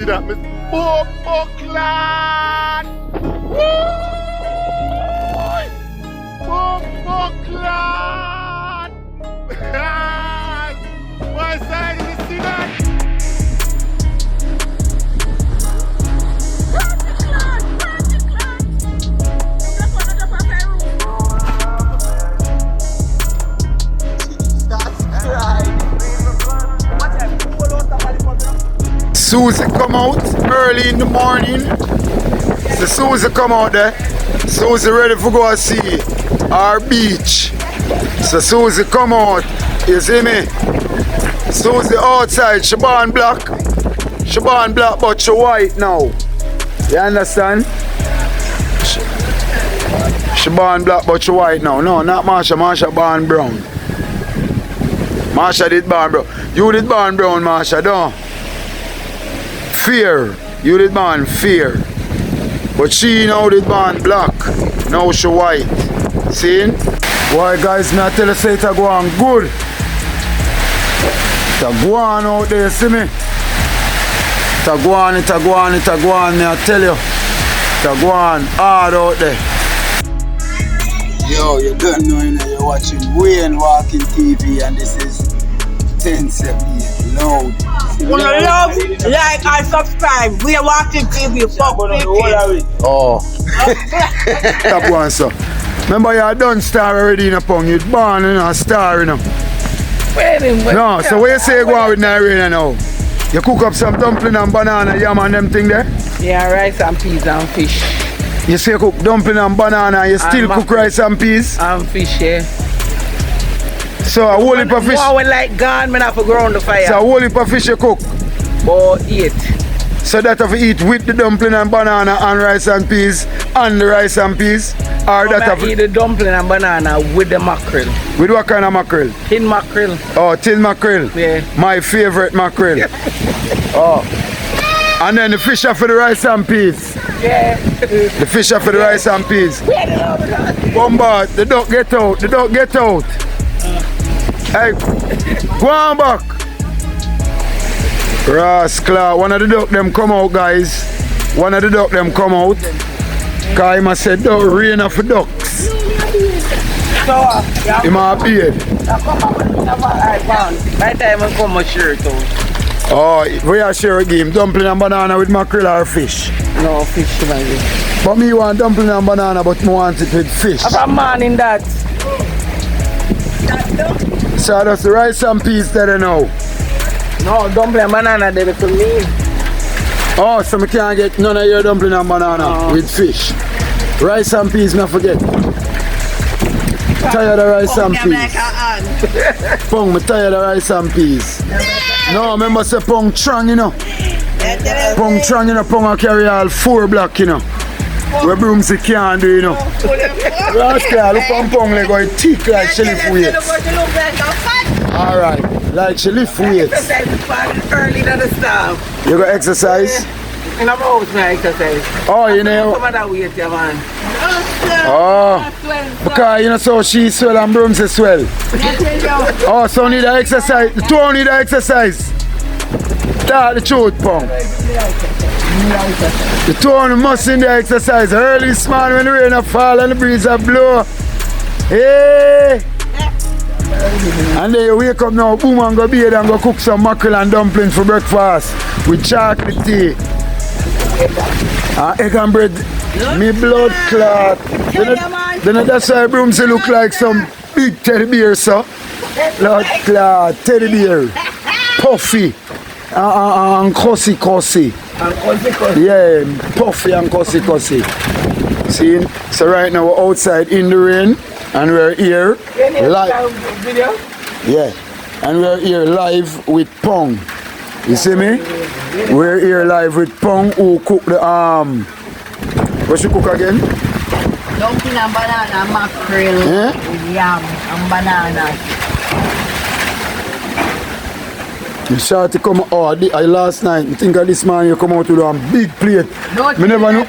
That me Buckland! Buckland! What side is you see that? Susie come out early in the morning. So Susie come out there. Susie ready for go and see our beach. So Susie come out. You see me? Susie outside. She born black. She born black but she white now. You understand? She born black but she white now. No, not Marsha. Marsha born brown. Marsha did born brown. You did born brown, Marsha, don't? Fear. You did born fear. But she now did born black. Now she white. See? Why guys, me I tell you say it a go on good. It a go on out there, see me? It a go on, it a go on, it a go on, me I tell you. It a go on hard out there. Yo, you don't know, you know, you're watching Wayne Walking TV and this is 1078 loud. Wanna love, like and subscribe. We are watching TV. Fuck Oh. Top one, sir. Remember you done star already in a pong. You born in a star, you know. No, so where you say go on with Nirena now? You cook up some dumpling and banana, yam and them thing there? Yeah, rice and peas and fish. You say cook dumpling and banana, you still cook rice and peas? And fish, yeah. So a whole heap of fish. More like gone, man, I have to grow on the fire. So a whole heap of fish you cook. But eat. So that have to eat with the dumpling and banana and rice and peas and the rice and peas, or that have eat the dumpling and banana with the mackerel. With what kind of mackerel? Tin mackerel. Oh, tin mackerel. Yeah. My favorite mackerel. Oh. And then the fish are for the rice and peas. Yeah. The fish are for the rice and peas. Bombard, the duck get out. The duck get out. Hey, go on back. Rascal, one of the duck them come out, guys. One of the duck them come out. Cause he must say duck rain of ducks. So, he must beard. By the time I come, my shirt out. Oh, we are share a game. Dumpling and banana with mackerel or fish? No, fish, man. But me want dumpling and banana, but me want it with fish. I'm a man in that. So that's the rice and peas there now. No, dumpling and banana they for me. Oh, so me can't get none of your dumpling and banana with fish. Rice and peas, me forget. Tired of rice and peas. Pong, me tired of rice and peas. No, remember say pong trang, you know. Pong trang, you know, pong I carry all 4 block, you know. Where brooms it can't do, you know. Rascal, look on pong like go thick like she lift weights. Alright, like she lift weights. Early to the stuff. You go exercise? In a house, my exercise. Oh, you know. Come on that weight, yeah, man. Oh, because you know, so she swell and brooms is swell. Oh, so need to exercise. The two need to exercise. That's the truth, pong. The two must in the exercise early this morning when the rain a fall and the breeze a blow. Hey! And then you wake up now, boom, and go bathe and go cook some mackerel and dumpling for breakfast with chocolate tea. Egg and bread. Me blood clot. Then that's why brooms look like some big teddy bear, so. Blood clot, teddy bear. Puffy. And cossy. Yeah, puffy and cossy. See? So right now we're outside in the rain and we're here live. Yeah. And we're here live with Pong. You see me? We're here live with Pong who cook the what she cook again? Dumpling and banana, mackerel, yam and banana. You start to come out last night. I think this man you come out with a big plate. Me never know.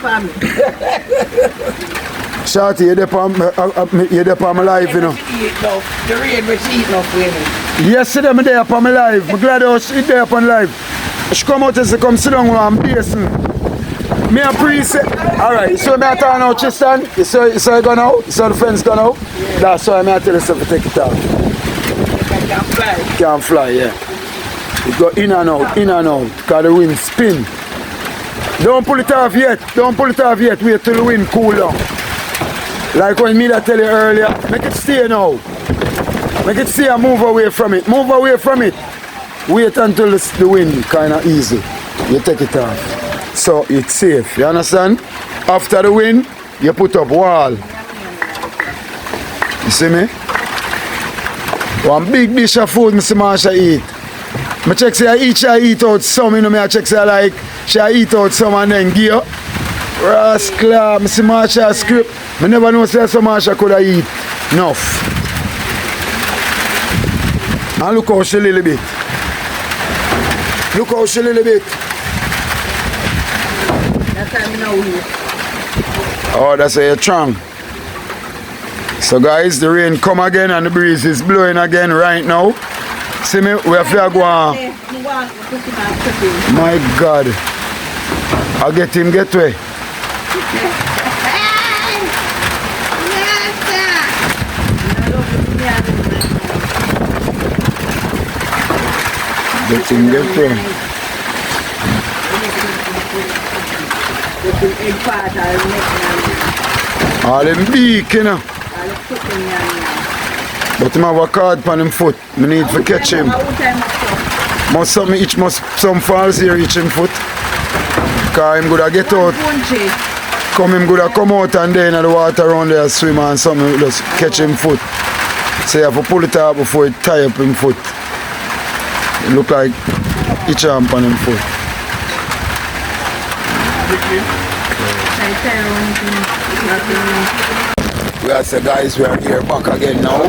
Shorty, you're there on my life, you know. The rain was eating up with me. Yesterday I'm there on my life. I'm glad I was there on live. She come out and say, come sit down with one basin. Me a pre-say, alright, so me a turn now, Tristan. You saw it gone out? You saw the fence gone out? Yeah. That's why me a tell yourself to take it out. Can't fly. Can't fly, yeah. It go in and out, because the wind spin. Don't pull it off yet, wait till the wind cool down. Like when me that tell you earlier, make it stay now. Make it stay and move away from it. Wait until the wind kind of easy. You take it off. So it's safe, you understand? After the wind, you put up wall. You see me? One big dish of food, Mr. Marsha eat. I check say I eat out some, you know me, I check say like she eat out some and then give you. Rascal, Mr. Marsha script. I never know say some Marsha could have eat enough. And look how she little bit. That's how I know you. Oh, that's a strong. So guys, the rain come again and the breeze is blowing again right now. See me, we have to go on. My God. I'll get him get away. Get him get away. All them beak, you know. But him have a card on him foot. I need to catch him. Must some falls here reach him foot. Because him gonna get out. Him gonna come out and then in the water around there swim and something just catch him foot. So you have to pull it out before it tie up him foot. It look like he jump on him foot. We are say guys, we are here back again now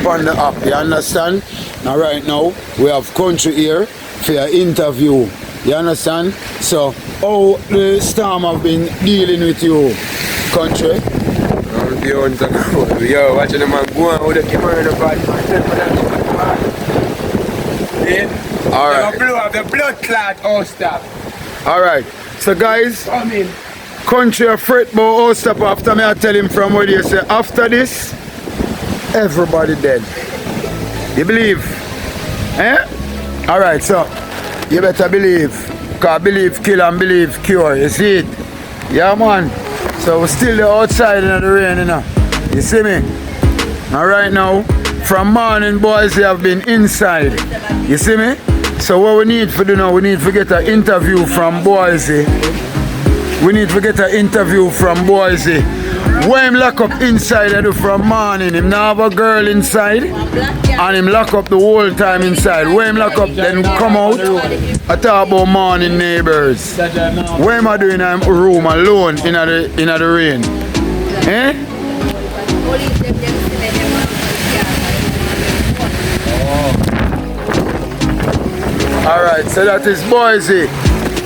on the app, you understand? Now right now we have country here for an interview, you understand? So how the storm have been dealing with you, country? Yo, watching the man go on with the camera in the body. Alright. The blood clot all stop. Alright, so guys, Come in. country afraid about all stop after me I tell him from where they say after this, everybody dead. You believe? Eh? Alright, so you better believe. Because believe kill and believe cure. You see it? Yeah man. So we're still outside in the rain, you know. You see me? And right now, from morning boys they have been inside. You see me? So what we need to do now, we need to get an interview from Boise. When him lock up inside I do from morning, him now have a girl inside and him lock up the whole time inside. When him lock up then come out, I talk about morning neighbors. What am I doing in a room alone in the rain? Eh? Alright, so that is Boise.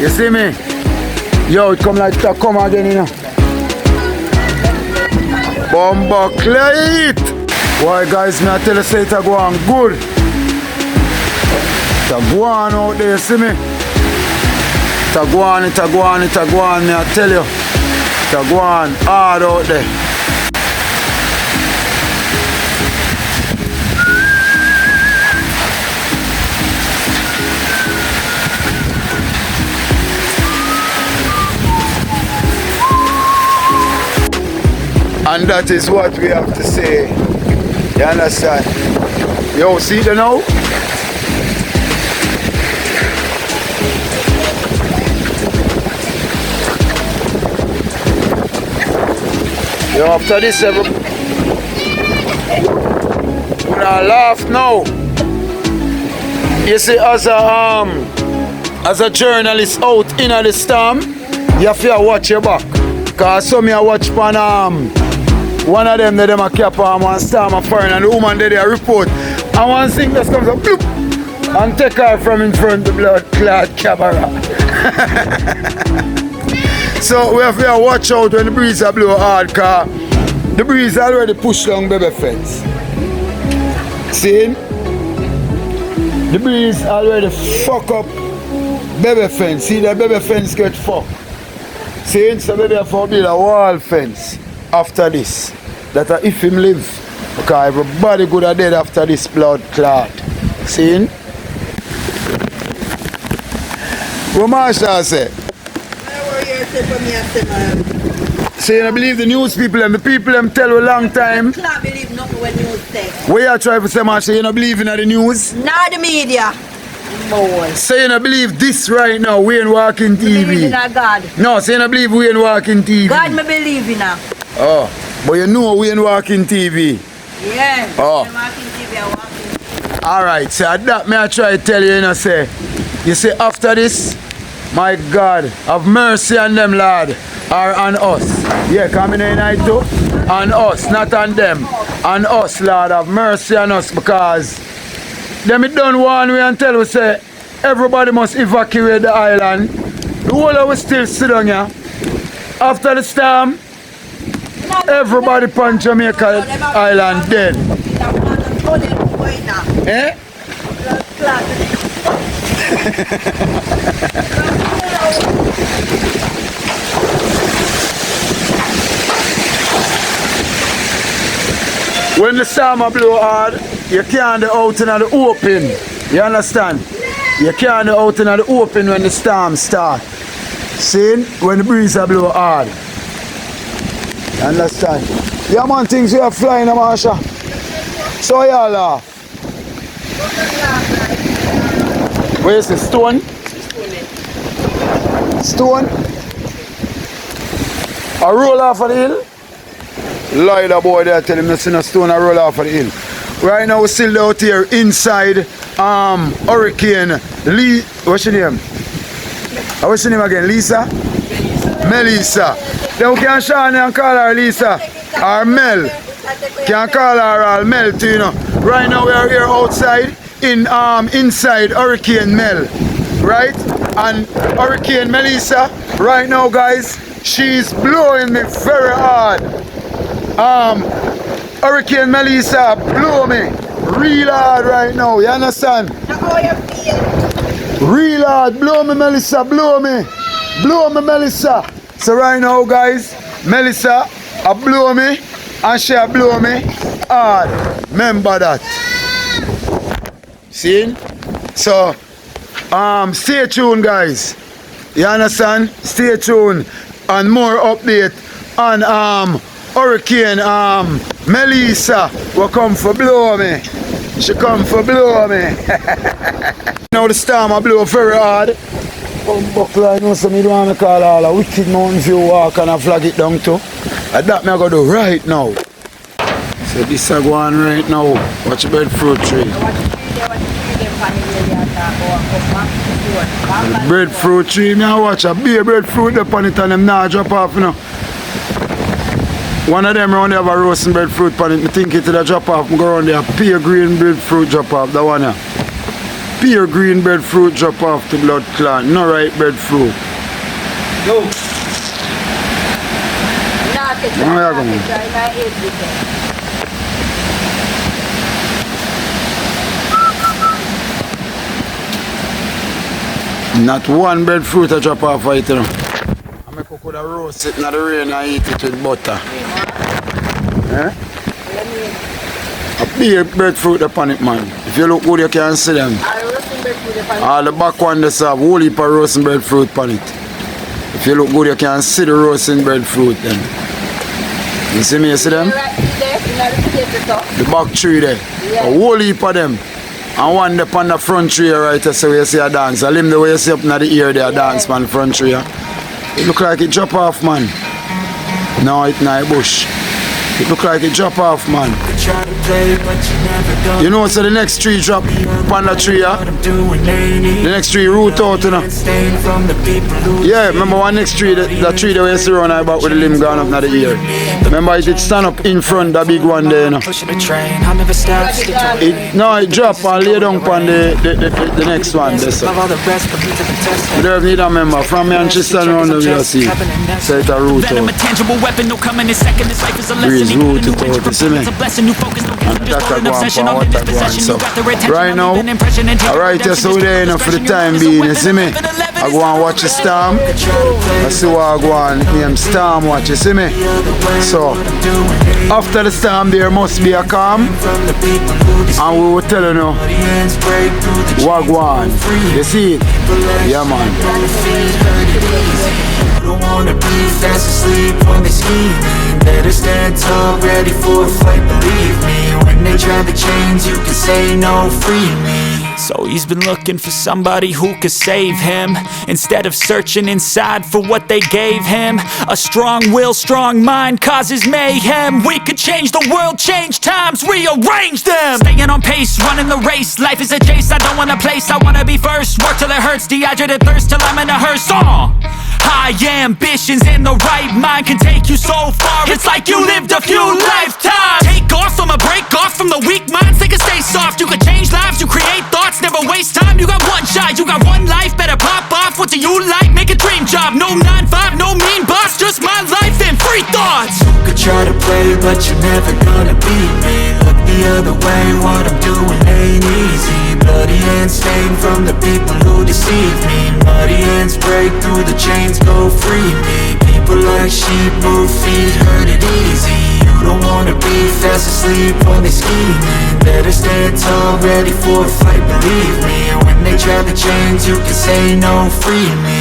You see me? Yo, it come like that, come again, you know. Bomba cleat! Why guys, me I tell you say it a go on good. It a go on out there, see me? It a go on, me I tell you. It a go on hard out there. And that is what we have to say. You understand? Yo, see the now? Yo, after this, everybody gonna laugh now. You see, as a journalist out in the storm, you have to watch your back. Cause some me watch pan one of them a cap on one storm a foreign and the woman there a report. And one thing just comes up bloop, and take her from in front of the blood clot camera. So we have to watch out when the breeze a blow hard, cause the breeze already pushed down baby fence. See? The breeze already fuck up baby fence. See the baby fence get fucked. See, so baby have to build a wall fence after this. That if him live. Because everybody could have dead after this blood clot. See? What Marshall say? So you don't believe the news people and the people them tell you a long time. I can't believe nothing when news say. What you try to say, Marshall? You don't believe in the news? Not the media. Boy. So you don't believe this right now, we ain't walking TV. Believe in a God. No, so you don't believe we ain't walking TV. God me believe in a. Oh, but you know we ain't walking TV. Yeah. Oh. I'm walking TV, I'm walking TV. Alright, so that me I try to tell you, you know, say after this, my God, have mercy on them, Lord, or on us. Yeah, coming in night too. On us, not on them. On us, Lord, have mercy on us, because them it done one way and tell us say everybody must evacuate the island. The whole of us still sit down here. After the storm, everybody on Jamaica island dead. Eh? When the storm blow hard, you can't go out in the open. You understand? You can't go out in the open when the storm starts. See? When the breeze blow hard. You understand? Yeah man, things you are flying, Marsha. So y'all laugh. Where's the stone? Stone? A roll off of the hill? Liar boy there tell him to see a stone a roll off of the hill. Right now we're still out here inside Hurricane Lee. What's your name? What's your name again? Lisa? Melissa. Then we can Shani and call her Lisa or Mel. Can call her all Mel too, you know. Right now we are here outside in inside Hurricane Mel. Right? And Hurricane Melissa, right now guys, she's blowing me very hard. Hurricane Melissa blow me real hard right now, you understand? Real hard, blow me Melissa, blow me. Blow me Melissa. So right now guys, Melissa blow me and she blow me hard. Remember that. See? So stay tuned guys. You understand? Stay tuned and more update on Hurricane Melissa will come for blow me. She come for blow me. Now the storm a blow very hard. Buckle, I know some you don't want to call all a wicked Mountain View walk and a flag it down too. And that me I go do right now. So this is going right now. Watch the breadfruit tree. The breadfruit tree, me I watch a big breadfruit upon it and them not drop off, you know. One of them around there have a roasting breadfruit upon it. I think it's a drop off. I go around there, pure green breadfruit drop off. That one here. Pure green breadfruit drop off to blood clot. No right breadfruit. No. Not one breadfruit I drop off right now. I make cook with a roast it in the rain and eat it with butter. Eh? A big breadfruit upon it, man. If you look good, you can see them. All the back one they have whole heap of roasting breadfruit upon it. If you look good, you can see the roasting breadfruit then. You see me, you see them? The back tree there. A whole heap of them. And one up on the front tree right there, so you see a dance. I limb the way you see up in the ear there, dance man, front tree. It look like it drop off, man. No, it's not a bush. It look like it drop off, man. You know, so the next tree drop on the tree, yeah? The next tree root out, you know. Yeah, remember one next tree, the tree that we see around about with the limb gone up in the ear. Remember it did stand up in front, the big one there, you know. It drop and lay down on the next one, this one. You don't need to remember, from Manchester around the way you see. So it's a root out. Breeze root it out, you see me? And that's a go on for what I go on. So right now, alright, just so there, you know, for the time being, you see me? I go and watch the storm. I see what I go on name storm watch, you see me? So after the storm there must be a calm. And we will tell you now what go on. You see it? Yeah, man. Don't wanna be fast asleep when they scheming. Better stand tall, ready for a fight, believe me. When they try to change, you can say no, free me. So he's been looking for somebody who could save him, instead of searching inside for what they gave him. A strong will, strong mind causes mayhem. We could change the world, change times, rearrange them. Staying on pace, running the race. Life is a chase, I don't want a place, I wanna be first. Work till it hurts, dehydrated thirst till I'm in a hearse. High ambitions and the right mind can take you so far. It's like you lived a few lifetimes. Take off from a break off from the weak minds. They can stay soft. You can change lives, you create thoughts, never waste time. You got one shot, you got one life. Better pop off. What do you like? Make a dream job. No 9-5, no mean boss. Just my life and free thoughts. You could try to play, but you're never gonna beat me. Look the other way, what I'm doing ain't easy. Bloody hands stained from the people who deceive me. Muddy hands break through the chains, go free me. People like sheep move feet, hurt it easy. You don't wanna be fast asleep when they scheming. Better stand tall, ready for a fight, believe me. When they try to change, you can say no, free me.